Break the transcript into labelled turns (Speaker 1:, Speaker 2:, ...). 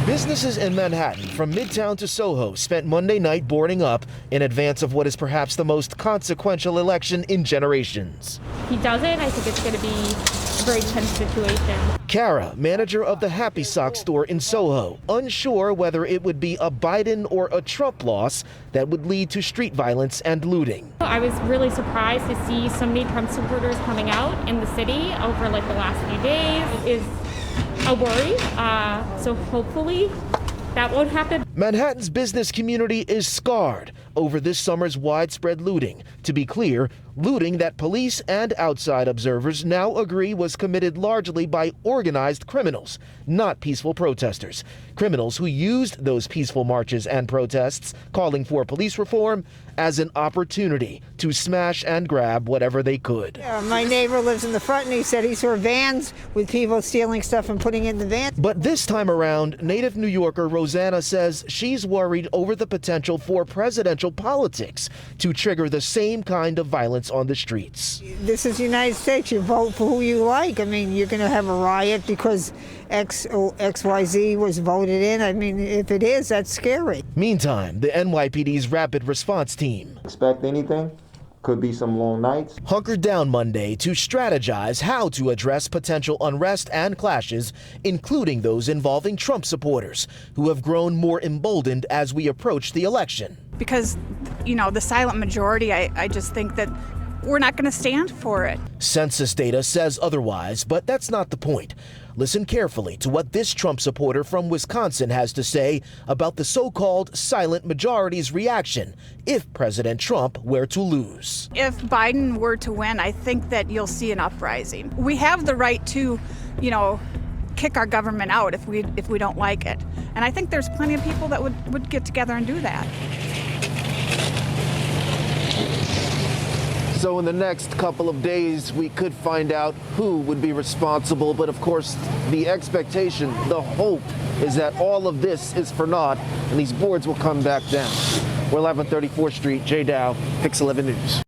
Speaker 1: Businesses in Manhattan, from Midtown to Soho, spent Monday night boarding up in advance of what is perhaps the most consequential election in generations.
Speaker 2: If he doesn't, I think it's going to be a very tense situation.
Speaker 1: Kara, manager of the Happy Sock store in Soho, unsure whether it would be a Biden or a Trump loss that would lead to street violence and looting.
Speaker 2: I was really surprised to see so many Trump supporters coming out in the city over the last few days. Is a worry, so hopefully that won't happen.
Speaker 1: Manhattan's business community is scarred over this summer's widespread looting. To be clear, looting that police and outside observers now agree was committed largely by organized criminals, not peaceful protesters. Criminals who used those peaceful marches and protests, calling for police reform, as an opportunity to smash and grab whatever they could.
Speaker 3: Yeah, my neighbor lives in the front and he said he saw vans with people stealing stuff and putting it in the van.
Speaker 1: But this time around, native New Yorker Rosanna says she's worried over the potential for presidential politics to trigger the same kind of violence on the streets.
Speaker 3: This is the United States. You vote for who you like. I mean, you're going to have a riot because XYZ was voted in. I mean, if it is, that's scary.
Speaker 1: Meantime, the NYPD's rapid response team
Speaker 4: expect anything. Could be some long nights.
Speaker 1: Hunkered down Monday to strategize how to address potential unrest and clashes, including those involving Trump supporters, who have grown more emboldened as we approach the election.
Speaker 5: Because, the silent majority, I just think that we're not going to stand for it.
Speaker 1: Census data says otherwise, but that's not the point. Listen carefully to what this Trump supporter from Wisconsin has to say about the so-called silent majority's reaction if President Trump were to lose.
Speaker 5: If Biden were to win, I think that you'll see an uprising. We have the right to, kick our government out if we don't like it. And I think there's plenty of people that would get together and do that.
Speaker 1: So in the next couple of days, we could find out who would be responsible. But of course, the expectation, the hope is that all of this is for naught and these boards will come back down. We're live on 34th Street. Jay Dow, Pix 11 News.